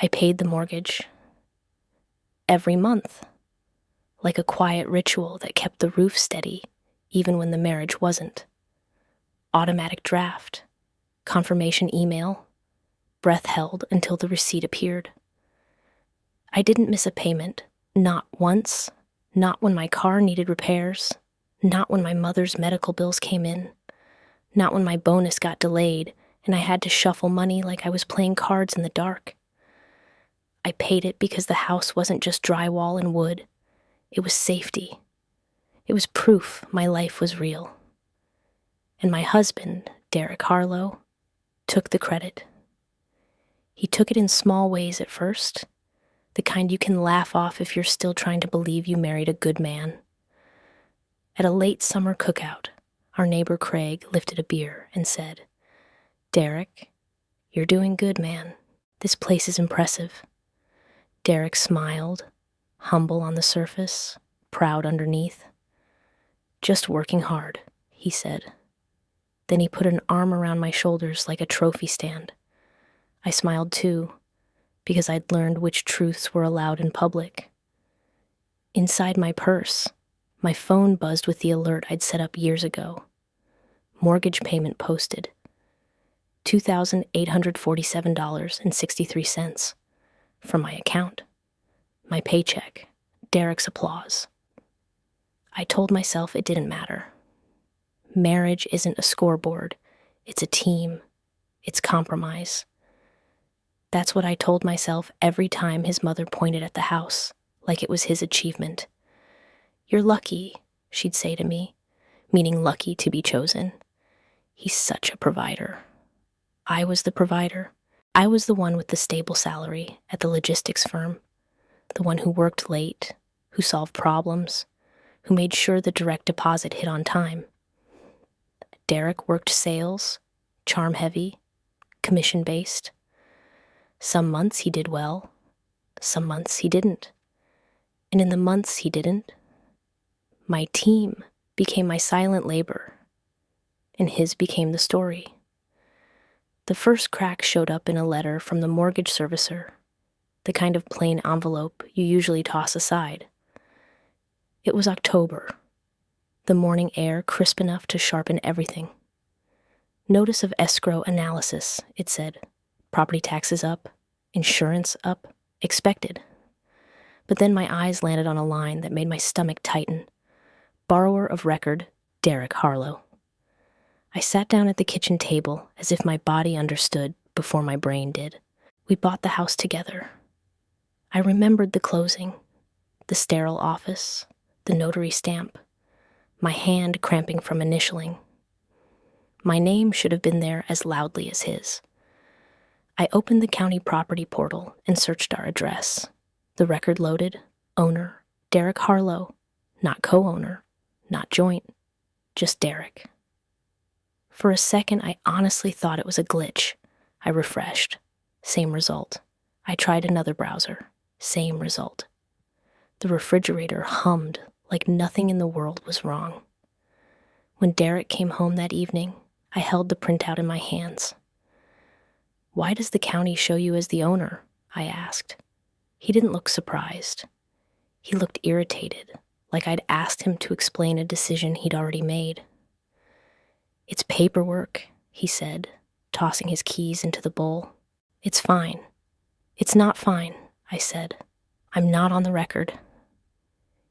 I paid the mortgage every month, like a quiet ritual that kept the roof steady even when the marriage wasn't. Automatic draft, confirmation email, breath held until the receipt appeared. I didn't miss a payment, not once, not when my car needed repairs, not when my mother's medical bills came in, not when my bonus got delayed and I had to shuffle money like I was playing cards in the dark. I paid it because the house wasn't just drywall and wood. It was safety. It was proof my life was real. And my husband, Derek Harlow, took the credit. He took it in small ways at first, the kind you can laugh off if you're still trying to believe you married a good man. At a late summer cookout, our neighbor Craig lifted a beer and said, "Derek, you're doing good, man. This place is impressive." Derek smiled, humble on the surface, proud underneath. "Just working hard," he said. Then he put an arm around my shoulders like a trophy stand. I smiled too, because I'd learned which truths were allowed in public. Inside my purse, my phone buzzed with the alert I'd set up years ago. Mortgage payment posted. $2,847.63 from my account. My paycheck. Derek's applause. I told myself it didn't matter. Marriage isn't a scoreboard. It's a team. It's compromise. That's what I told myself every time his mother pointed at the house, like it was his achievement. "You're lucky," she'd say to me, meaning lucky to be chosen. He's such a provider. I was the provider. I was the one with the stable salary at the logistics firm, the one who worked late, who solved problems, who made sure the direct deposit hit on time. Derek worked sales, charm-heavy, commission-based. Some months he did well, some months he didn't. And in the months he didn't, my team became my silent labor, and his became the story. The first crack showed up in a letter from the mortgage servicer, the kind of plain envelope you usually toss aside. It was October, the morning air crisp enough to sharpen everything. "Notice of escrow analysis," it said. "Property taxes up, insurance up, expected." But then my eyes landed on a line that made my stomach tighten. "Borrower of record, Derek Harlow." I sat down at the kitchen table as if my body understood before my brain did. We bought the house together. I remembered the closing, the sterile office, the notary stamp, my hand cramping from initialing. My name should have been there as loudly as his. I opened the county property portal and searched our address. The record loaded, owner, Derek Harlow, not co-owner, not joint, just Derek. For a second, I honestly thought it was a glitch. I refreshed. Same result. I tried another browser. Same result. The refrigerator hummed like nothing in the world was wrong. When Derek came home that evening, I held the printout in my hands. "Why does the county show you as the owner?" I asked. He didn't look surprised. He looked irritated, like I'd asked him to explain a decision he'd already made. "It's paperwork," he said, tossing his keys into the bowl. "It's fine." "It's not fine," I said. "I'm not on the record."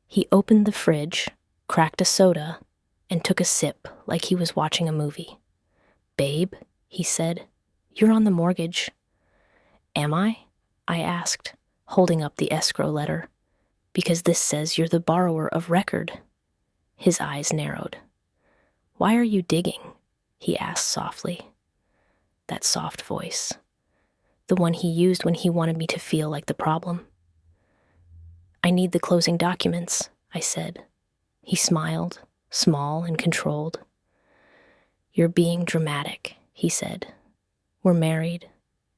He opened the fridge, cracked a soda, and took a sip like he was watching a movie. "Babe," he said, "you're on the mortgage." "Am I?" I asked, holding up the escrow letter. "Because this says you're the borrower of record." His eyes narrowed. "Why are you digging?" he asked softly. That soft voice. The one he used when he wanted me to feel like the problem. "I need the closing documents," I said. He smiled, small and controlled. "You're being dramatic," he said. "We're married.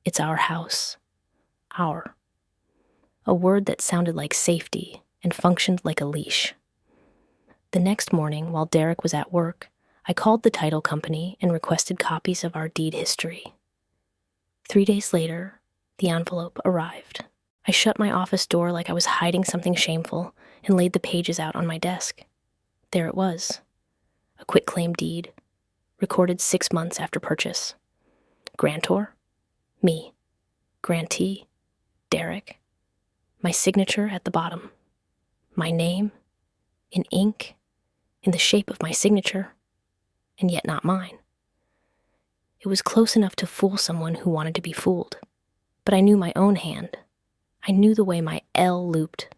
It's our house. Our." A word that sounded like safety and functioned like a leash. The next morning, while Derek was at work, I called the title company and requested copies of our deed history. 3 days later, The envelope arrived. I shut my office door like I was hiding something shameful and laid the pages out on my desk. There it was. A quitclaim deed, recorded 6 months after purchase. Grantor? Me. Grantee? Derek. My signature at the bottom. My name? In ink? In the shape of my signature? And yet not mine. It was close enough to fool someone who wanted to be fooled. But I knew my own hand. I knew the way my L looped,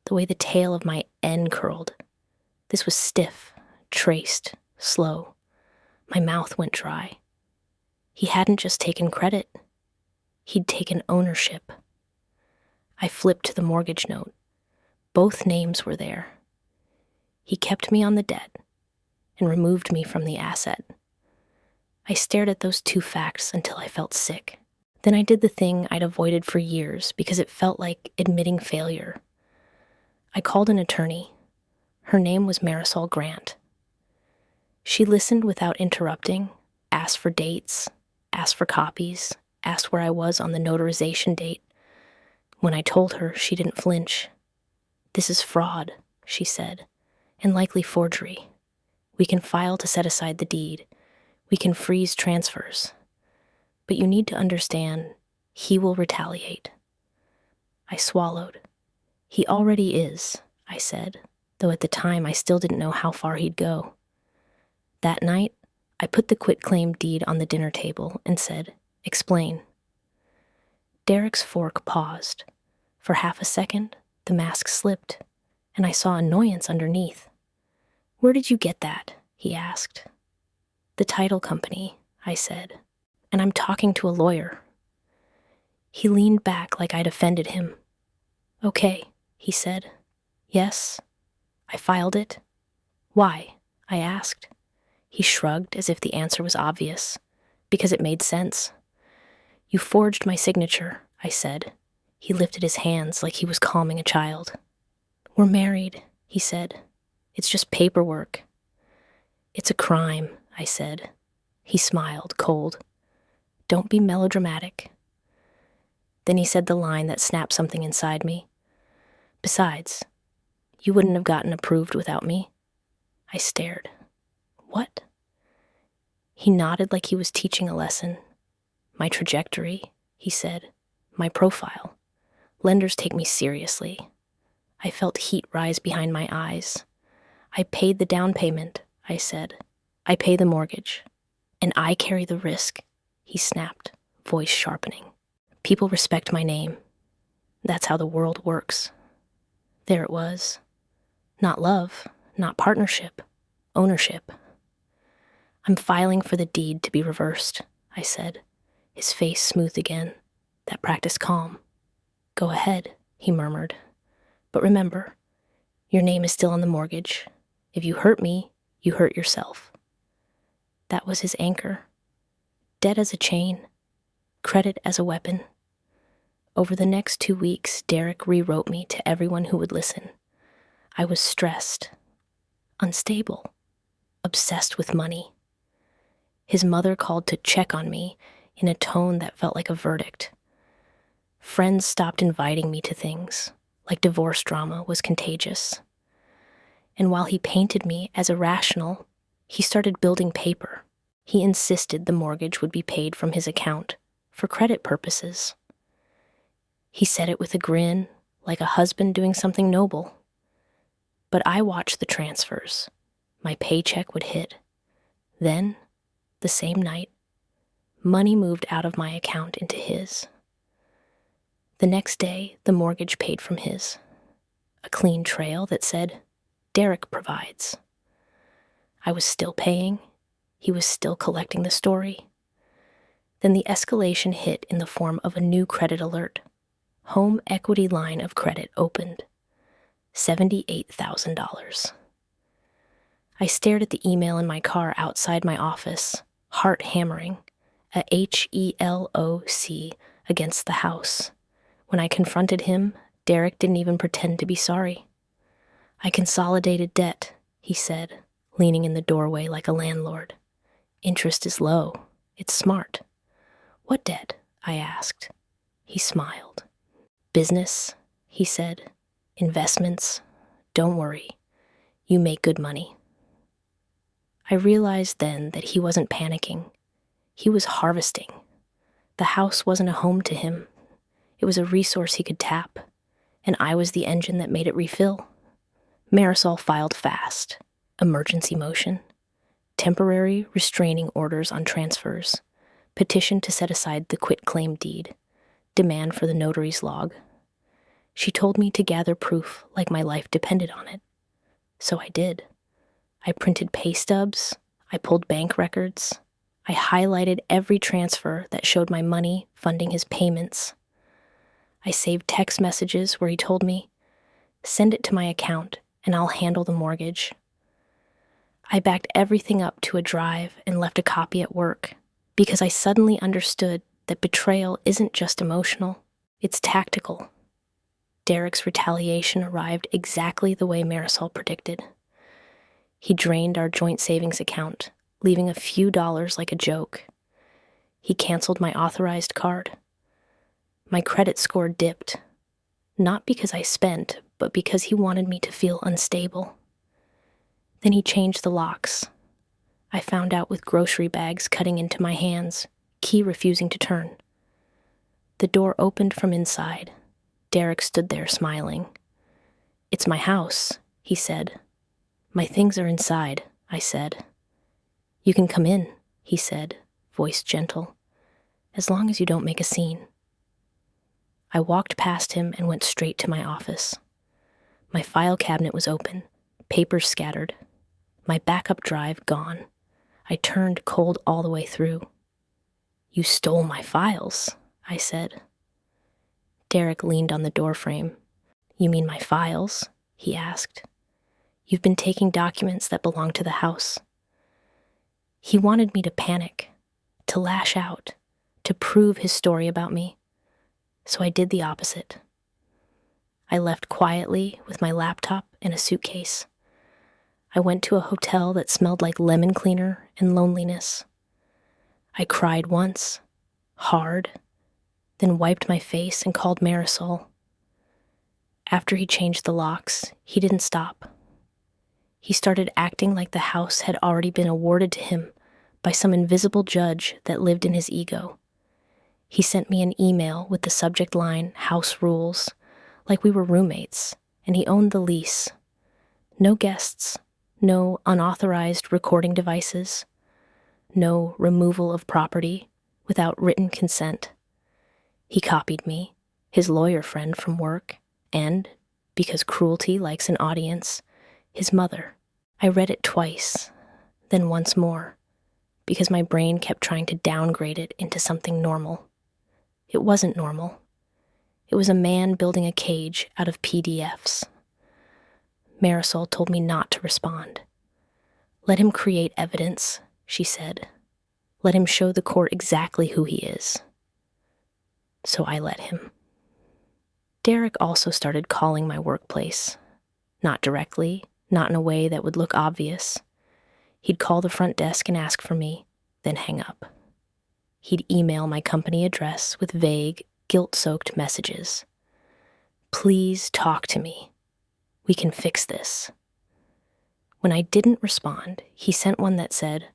the way the tail of my N curled. This was stiff, traced, slow. My mouth went dry. He hadn't just taken credit. He'd taken ownership. I flipped to the mortgage note. Both names were there. He kept me on the debt and removed me from the asset. I stared at those two facts until I felt sick. Then I did the thing I'd avoided for years because it felt like admitting failure. I called an attorney. Her name was Marisol Grant. She listened without interrupting, asked for dates, asked for copies, asked where I was on the notarization date. When I told her, she didn't flinch. "This is fraud," she said, "and likely forgery. We can file to set aside the deed. We can freeze transfers. But you need to understand, he will retaliate." I swallowed. "He already is," I said, though at the time I still didn't know how far he'd go. That night, I put the quitclaim deed on the dinner table and said, "Explain." Derek's fork paused. For half a second, the mask slipped, and I saw annoyance underneath. "Where did you get that?" he asked. "The title company," I said, "and I'm talking to a lawyer." He leaned back like I'd offended him. "Okay," he said. "Yes, I filed it." "Why?" I asked. He shrugged as if the answer was obvious, because it made sense. "You forged my signature," I said. He lifted his hands like he was calming a child. "We're married," he said. "It's just paperwork." "It's a crime," I said. He smiled, cold. "Don't be melodramatic." Then he said the line that snapped something inside me. "Besides, you wouldn't have gotten approved without me." I stared. "What?" He nodded like he was teaching a lesson. "My trajectory," he said. "My profile. Lenders take me seriously." I felt heat rise behind my eyes. "I paid the down payment," I said. "I pay the mortgage. And I carry the risk," he snapped, voice sharpening. "People respect my name. That's how the world works." There it was. Not love, not partnership, ownership. "I'm filing for the deed to be reversed," I said, his face smooth again, that practiced calm. "Go ahead," he murmured. "But remember, your name is still on the mortgage. If you hurt me, you hurt yourself." That was his anchor. Debt as a chain, credit as a weapon. Over the next 2 weeks, Derek rewrote me to everyone who would listen. I was stressed, unstable, obsessed with money. His mother called to check on me in a tone that felt like a verdict. Friends stopped inviting me to things, like divorce drama was contagious. And while he painted me as irrational, he started building paper. He insisted the mortgage would be paid from his account for credit purposes. He said it with a grin, like a husband doing something noble. But I watched the transfers. My paycheck would hit. Then, the same night, money moved out of my account into his. The next day, the mortgage paid from his. A clean trail that said, "Derek provides." I was still paying. He was still collecting the story. Then the escalation hit in the form of a new credit alert. Home equity line of credit opened. $78,000. I stared at the email in my car outside my office, heart hammering, a HELOC against the house. When I confronted him, Derek didn't even pretend to be sorry. "I consolidated debt," he said, leaning in the doorway like a landlord. "Interest is low. It's smart." "What debt?" I asked. He smiled. Business, he said. Investments. Don't worry. You make good money. I realized then that he wasn't panicking. He was harvesting. The house wasn't a home to him. It was a resource he could tap, and I was the engine that made it refill. Marisol filed fast. Emergency motion. Temporary restraining orders on transfers. Petition to set aside the quitclaim deed. Demand for the notary's log. She told me to gather proof like my life depended on it. So I did. I printed pay stubs. I pulled bank records. I highlighted every transfer that showed my money funding his payments. I saved text messages where he told me, "Send it to my account and I'll handle the mortgage." I backed everything up to a drive and left a copy at work because I suddenly understood that betrayal isn't just emotional, it's tactical. Derek's retaliation arrived exactly the way Marisol predicted. He drained our joint savings account, leaving a few dollars like a joke. He canceled my authorized card. My credit score dipped, not because I spent, but because he wanted me to feel unstable. Then he changed the locks. I found out with grocery bags cutting into my hands, key refusing to turn. The door opened from inside. Derek stood there smiling. "It's my house," he said. "My things are inside," I said. "You can come in," he said, voice gentle, "as long as you don't make a scene." I walked past him and went straight to my office. My file cabinet was open, papers scattered. My backup drive gone. I turned cold all the way through. "You stole my files," I said. Derek leaned on the doorframe. "You mean my files?" he asked. "You've been taking documents that belong to the house." He wanted me to panic, to lash out, to prove his story about me. So I did the opposite. I left quietly with my laptop and a suitcase. I went to a hotel that smelled like lemon cleaner and loneliness. I cried once, hard, then wiped my face and called Marisol. After he changed the locks, he didn't stop. He started acting like the house had already been awarded to him by some invisible judge that lived in his ego. He sent me an email with the subject line, "House Rules," like we were roommates, and he owned the lease. No guests, no unauthorized recording devices, no removal of property without written consent. He copied me, his lawyer friend from work, and, because cruelty likes an audience, his mother. I read it twice, then once more, because my brain kept trying to downgrade it into something normal. It wasn't normal. It was a man building a cage out of PDFs. Marisol told me not to respond. "Let him create evidence," she said. "Let him show the court exactly who he is." So I let him. Derek also started calling my workplace. Not directly, not in a way that would look obvious. He'd call the front desk and ask for me, then hang up. He'd email my company address with vague, guilt-soaked messages. "Please talk to me. We can fix this." When I didn't respond, he sent one that said,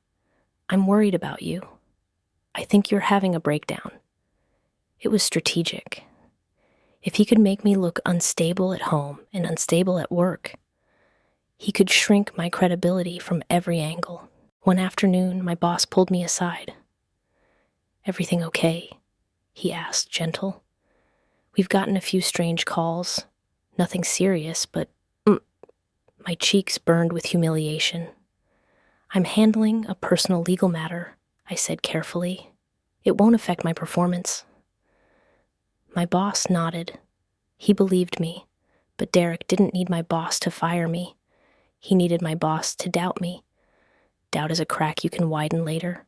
"I'm worried about you. I think you're having a breakdown." It was strategic. If he could make me look unstable at home and unstable at work, he could shrink my credibility from every angle. One afternoon, my boss pulled me aside. "Everything okay?" he asked, gentle. "We've gotten a few strange calls. Nothing serious, but my cheeks burned with humiliation. "I'm handling a personal legal matter," I said carefully. "It won't affect my performance." My boss nodded. He believed me, but Derek didn't need my boss to fire me. He needed my boss to doubt me. Doubt is a crack you can widen later.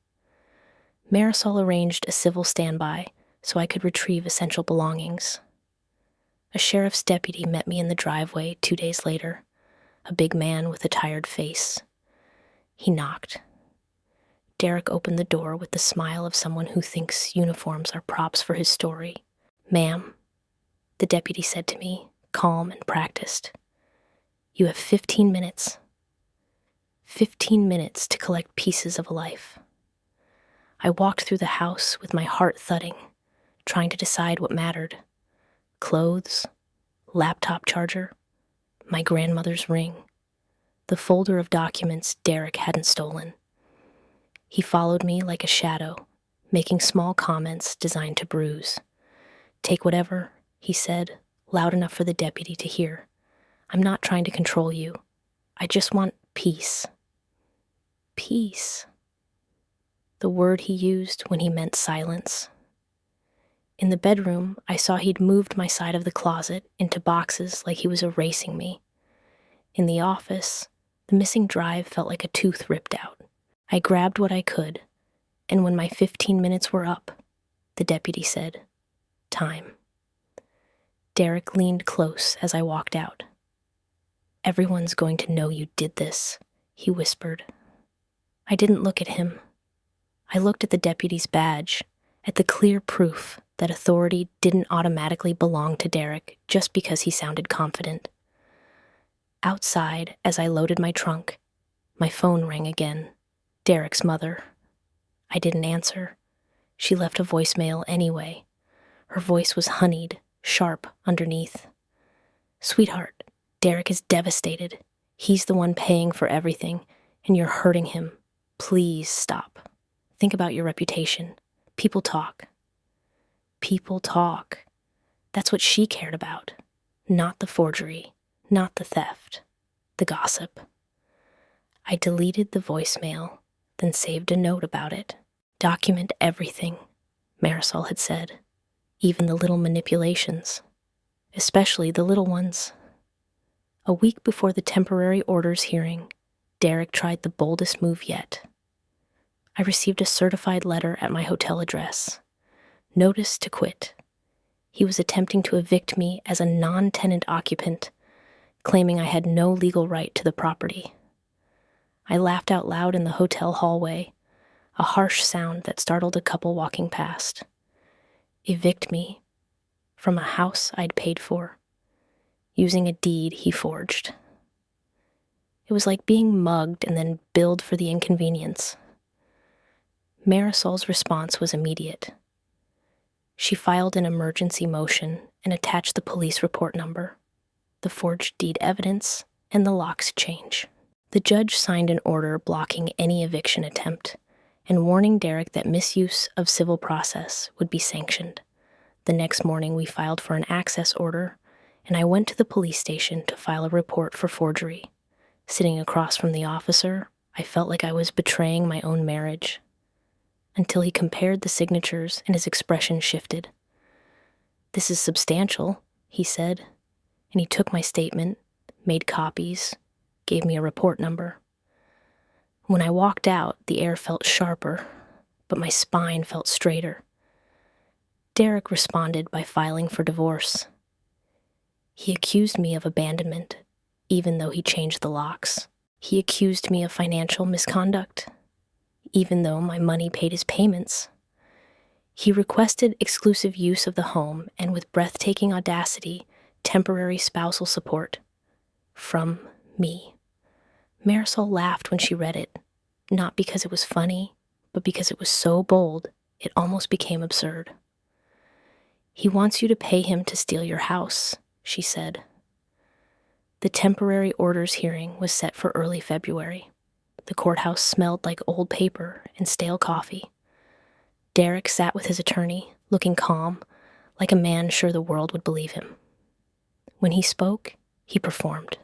Marisol arranged a civil standby so I could retrieve essential belongings. A sheriff's deputy met me in the driveway 2 days later, a big man with a tired face. He knocked. Derek opened the door with the smile of someone who thinks uniforms are props for his story. "Ma'am," the deputy said to me, calm and practiced. "You have 15 minutes. 15 minutes to collect pieces of a life." I walked through the house with my heart thudding, trying to decide what mattered. Clothes, laptop charger, my grandmother's ring, the folder of documents Derek hadn't stolen. He followed me like a shadow, making small comments designed to bruise. "Take whatever," he said, loud enough for the deputy to hear. "I'm not trying to control you. I just want peace." Peace. The word he used when he meant silence. In the bedroom, I saw he'd moved my side of the closet into boxes like he was erasing me. In the office, the missing drive felt like a tooth ripped out. I grabbed what I could, and when my 15 minutes were up, the deputy said, "Time." Derek leaned close as I walked out. "Everyone's going to know you did this," he whispered. I didn't look at him. I looked at the deputy's badge, at the clear proof that authority didn't automatically belong to Derek just because he sounded confident. Outside, as I loaded my trunk, my phone rang again. Derek's mother. I didn't answer. She left a voicemail anyway. Her voice was honeyed, sharp underneath. "Sweetheart, Derek is devastated. He's the one paying for everything, and you're hurting him. Please stop. Think about your reputation. People talk." People talk. That's what she cared about. Not the forgery, not the theft, the gossip. I deleted the voicemail, then saved a note about it. "Document everything," Marisol had said, "even the little manipulations, especially the little ones." A week before the temporary orders hearing, Derek tried the boldest move yet. I received a certified letter at my hotel address. Notice to quit. He was attempting to evict me as a non-tenant occupant, claiming I had no legal right to the property. I laughed out loud in the hotel hallway, a harsh sound that startled a couple walking past. Evict me from a house I'd paid for, using a deed he forged. It was like being mugged and then billed for the inconvenience. Marisol's response was immediate. She filed an emergency motion and attached the police report number, the forged deed evidence, and the locks change. The judge signed an order blocking any eviction attempt and warning Derek that misuse of civil process would be sanctioned. The next morning, we filed for an access order, and I went to the police station to file a report for forgery. Sitting across from the officer, I felt like I was betraying my own marriage. Until he compared the signatures and his expression shifted. "This is substantial," he said, and he took my statement, made copies, gave me a report number. When I walked out, the air felt sharper, but my spine felt straighter. Derek responded by filing for divorce. He accused me of abandonment, even though he changed the locks. He accused me of financial misconduct, even though my money paid his payments. He requested exclusive use of the home and, with breathtaking audacity, temporary spousal support. From me. Marisol laughed when she read it, not because it was funny, but because it was so bold, it almost became absurd. "He wants you to pay him to steal your house," she said. The temporary orders hearing was set for early February. The courthouse smelled like old paper and stale coffee. Derek sat with his attorney, looking calm, like a man sure the world would believe him. When he spoke, he performed.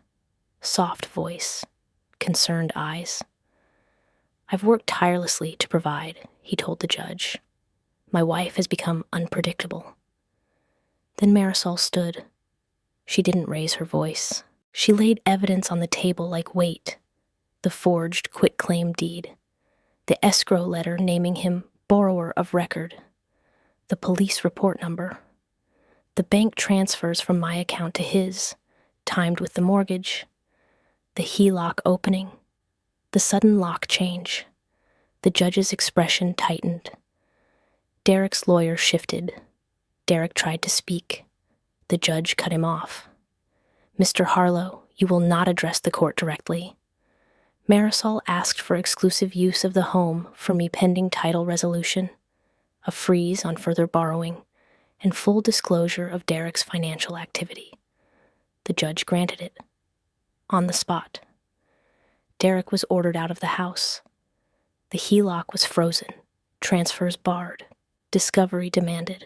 Soft voice, concerned eyes. "I've worked tirelessly to provide," he told the judge. "My wife has become unpredictable." Then Marisol stood. She didn't raise her voice. She laid evidence on the table like weight. The forged quitclaim deed, the escrow letter naming him borrower of record, the police report number, the bank transfers from my account to his, timed with the mortgage, the HELOC opening, the sudden lock change. The judge's expression tightened. Derek's lawyer shifted. Derek tried to speak. The judge cut him off. "Mr. Harlow, you will not address the court directly. Marisol asked for exclusive use of the home for me pending title resolution, a freeze on further borrowing, and full disclosure of Derek's financial activity." The judge granted it. On the spot. Derek was ordered out of the house. The HELOC was frozen, transfers barred, discovery demanded.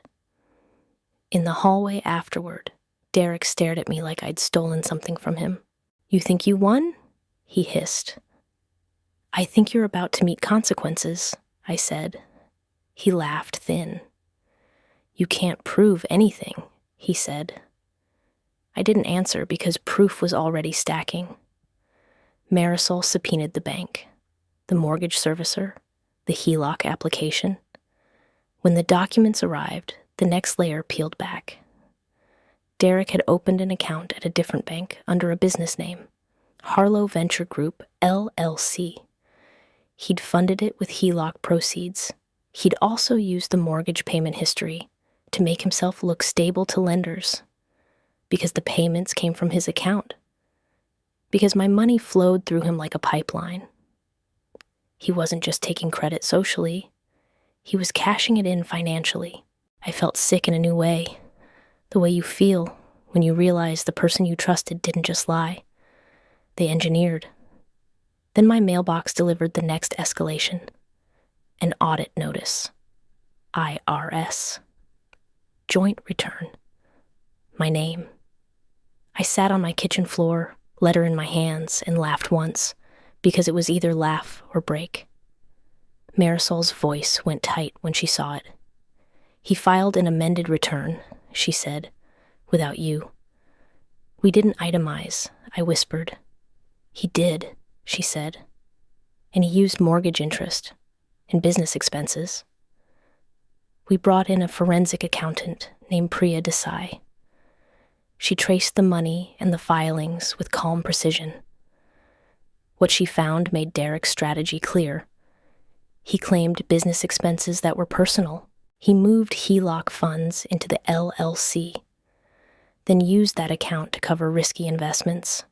In the hallway afterward, Derek stared at me like I'd stolen something from him. "You think you won?" he hissed. "I think you're about to meet consequences," I said. He laughed thin. "You can't prove anything," he said. I didn't answer because proof was already stacking. Marisol subpoenaed the bank, the mortgage servicer, the HELOC application. When the documents arrived, the next layer peeled back. Derek had opened an account at a different bank under a business name, Harlow Venture Group, LLC. He'd funded it with HELOC proceeds. He'd also used the mortgage payment history to make himself look stable to lenders, because the payments came from his account, because my money flowed through him like a pipeline. He wasn't just taking credit socially, he was cashing it in financially. I felt sick in a new way, the way you feel when you realize the person you trusted didn't just lie. They engineered. Then my mailbox delivered the next escalation, an audit notice, IRS, joint return, my name. I sat on my kitchen floor, letter in my hands, and laughed once, because it was either laugh or break. Marisol's voice went tight when she saw it. "He filed an amended return," she said, "without you." "We didn't itemize," I whispered. "He did," she said. "And he used mortgage interest and business expenses." We brought in a forensic accountant named Priya Desai. She traced the money and the filings with calm precision. What she found made Derek's strategy clear. He claimed business expenses that were personal. He moved HELOC funds into the LLC, then used that account to cover risky investments.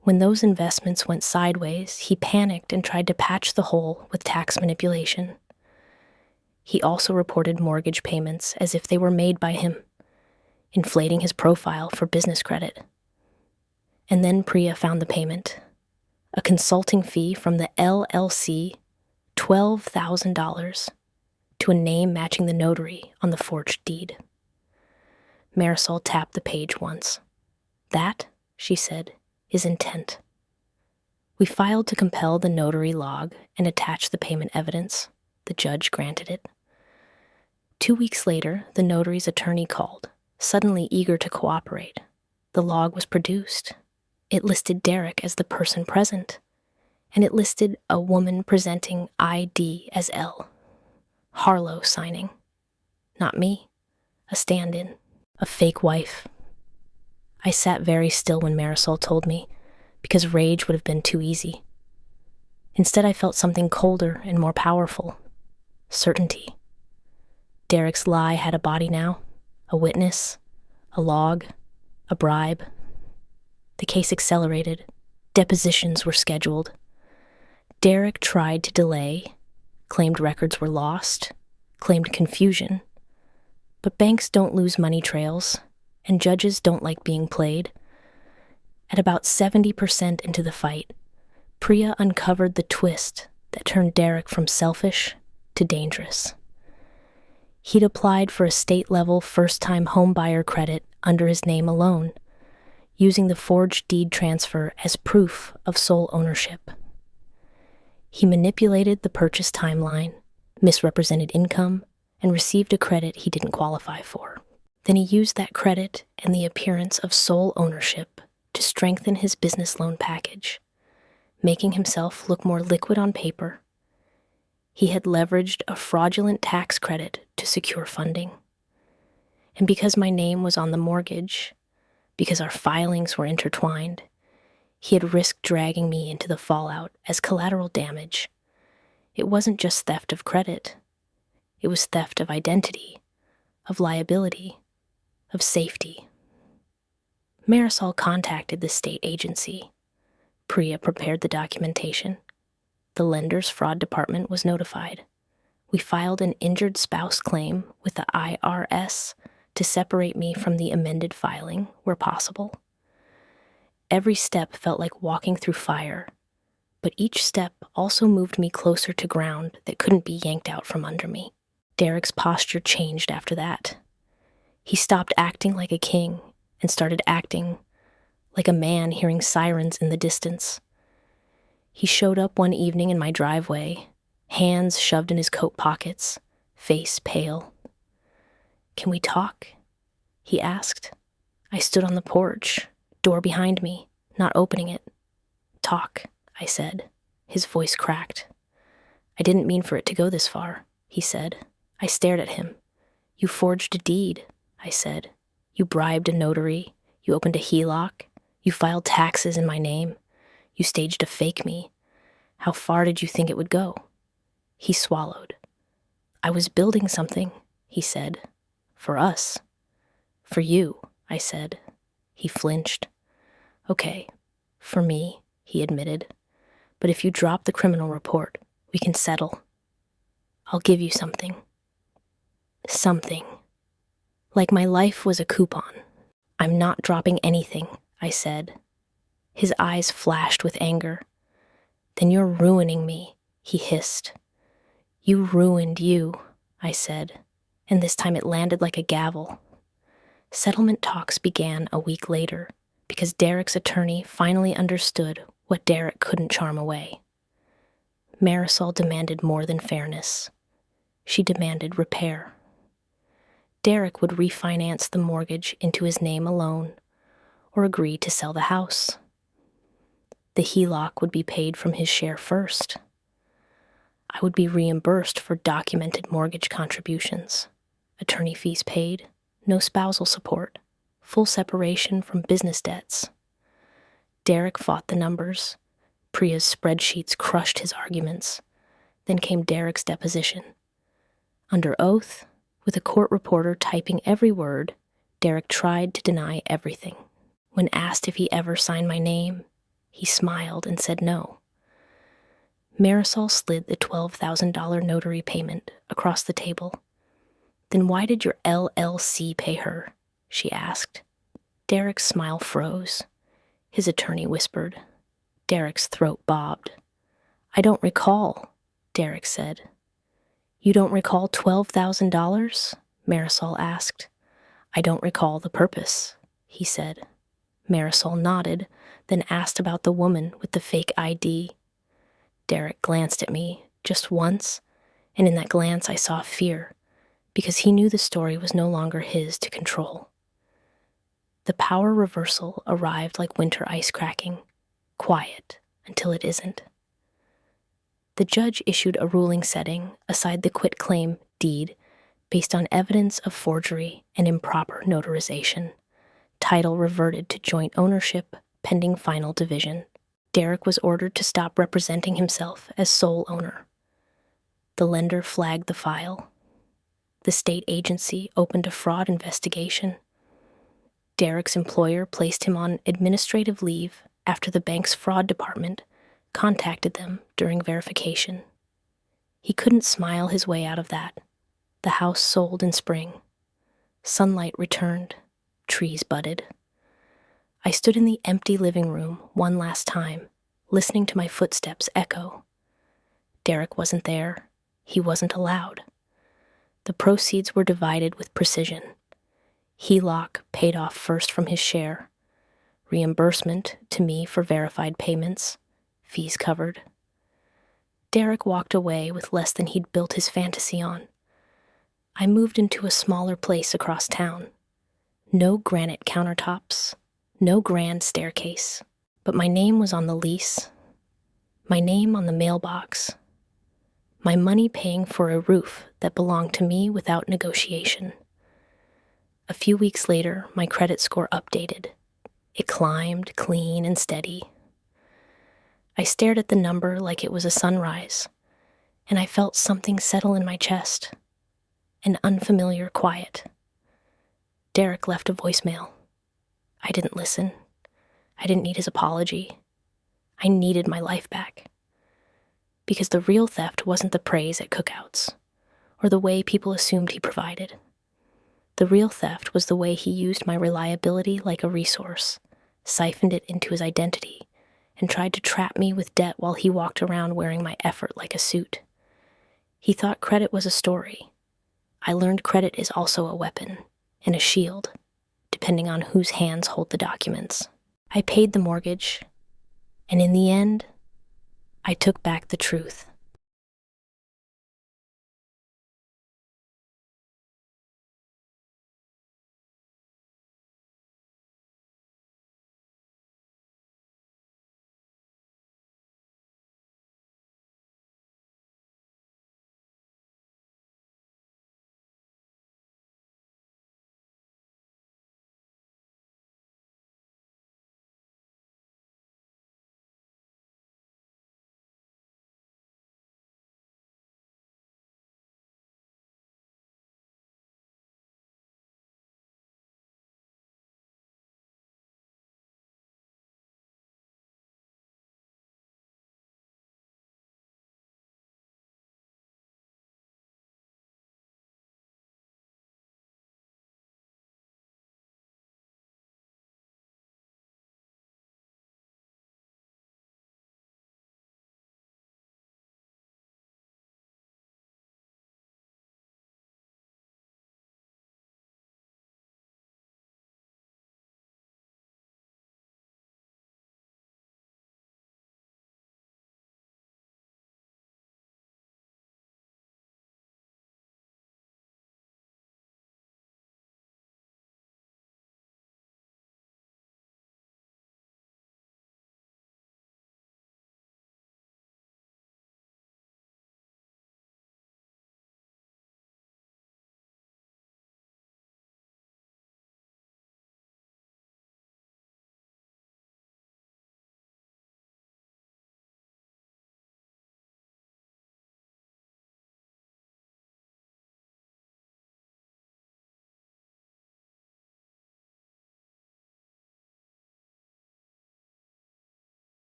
When those investments went sideways, he panicked and tried to patch the hole with tax manipulation. He also reported mortgage payments as if they were made by him, inflating his profile for business credit. And then Priya found the payment, a consulting fee from the LLC, $12,000, to a name matching the notary on the forged deed. Marisol tapped the page once. "That," she said, "is intent." We filed to compel the notary log and attach the payment evidence. The judge granted it. 2 weeks later, the notary's attorney called, suddenly eager to cooperate. The log was produced. It listed Derek as the person present, and it listed a woman presenting ID as L. Harlow signing. Not me. A stand-in. A fake wife. I sat very still when Marisol told me, because rage would have been too easy. Instead, I felt something colder and more powerful. Certainty. Derek's lie had a body now, a witness, a log, a bribe. The case accelerated. Depositions were scheduled. Derek tried to delay, claimed records were lost, claimed confusion. But banks don't lose money trails, and judges don't like being played. At about 70% into the fight, Priya uncovered the twist that turned Derek from selfish to dangerous. He'd applied for a state-level first-time homebuyer credit under his name alone, using the forged deed transfer as proof of sole ownership. He manipulated the purchase timeline, misrepresented income, and received a credit he didn't qualify for. Then he used that credit and the appearance of sole ownership to strengthen his business loan package, making himself look more liquid on paper. He had leveraged a fraudulent tax credit to secure funding. And because my name was on the mortgage, because our filings were intertwined, he had risked dragging me into the fallout as collateral damage. It wasn't just theft of credit. It was theft of identity, of liability, of safety. Marisol contacted the state agency. Priya prepared the documentation. The lender's fraud department was notified. We filed an injured spouse claim with the IRS to separate me from the amended filing where possible. Every step felt like walking through fire, but each step also moved me closer to ground that couldn't be yanked out from under me. Derek's posture changed after that. He stopped acting like a king and started acting like a man hearing sirens in the distance. He showed up one evening in my driveway, hands shoved in his coat pockets, face pale. "Can we talk?" he asked. I stood on the porch, door behind me, not opening it. "Talk," I said. His voice cracked. "I didn't mean for it to go this far," he said. I stared at him. "You forged a deed," I said. "You bribed a notary. You opened a HELOC. You filed taxes in my name. You staged a fake me. How far did you think it would go?" He swallowed. "I was building something," he said. "For us." "For you," I said. He flinched. "Okay, for me," he admitted. "But if you drop the criminal report, we can settle. I'll give you something." Something. Like my life was a coupon. "I'm not dropping anything," I said. His eyes flashed with anger. "Then you're ruining me," he hissed. "You ruined you," I said, and this time it landed like a gavel. Settlement talks began a week later because Derek's attorney finally understood what Derek couldn't charm away. Marisol demanded more than fairness. She demanded repair. Derek would refinance the mortgage into his name alone or agree to sell the house. The HELOC would be paid from his share first. I would be reimbursed for documented mortgage contributions, attorney fees paid, no spousal support, full separation from business debts. Derek fought the numbers. Priya's spreadsheets crushed his arguments. Then came Derek's deposition. Under oath, with a court reporter typing every word, Derek tried to deny everything. When asked if he ever signed my name, he smiled and said no. Marisol slid the $12,000 notary payment across the table. "Then why did your LLC pay her?" she asked. Derek's smile froze. His attorney whispered. Derek's throat bobbed. "I don't recall," Derek said. "You don't recall $12,000? Marisol asked. "I don't recall the purpose," he said. Marisol nodded, then asked about the woman with the fake ID. Derek glanced at me just once, and in that glance I saw fear, because he knew the story was no longer his to control. The power reversal arrived like winter ice cracking, quiet until it isn't. The judge issued a ruling setting aside the quitclaim deed based on evidence of forgery and improper notarization. Title reverted to joint ownership pending final division. Derek was ordered to stop representing himself as sole owner. The lender flagged the file. The state agency opened a fraud investigation. Derek's employer placed him on administrative leave after the bank's fraud department contacted them during verification. He couldn't smile his way out of that. The house sold in spring. Sunlight returned. Trees budded. I stood in the empty living room one last time, listening to my footsteps echo. Derek wasn't there. He wasn't allowed. The proceeds were divided with precision. HELOC paid off first from his share. Reimbursement to me for verified payments. Fees covered. Derek walked away with less than he'd built his fantasy on. I moved into a smaller place across town. No granite countertops, no grand staircase, but my name was on the lease, my name on the mailbox, my money paying for a roof that belonged to me without negotiation. A few weeks later, my credit score updated. It climbed clean and steady. I stared at the number like it was a sunrise, and I felt something settle in my chest, an unfamiliar quiet. Derek left a voicemail. I didn't listen. I didn't need his apology. I needed my life back. Because the real theft wasn't the praise at cookouts, or the way people assumed he provided. The real theft was the way he used my reliability like a resource, siphoned it into his identity, and tried to trap me with debt while he walked around wearing my effort like a suit. He thought credit was a story. I learned credit is also a weapon, and a shield, depending on whose hands hold the documents. I paid the mortgage, and in the end, I took back the truth.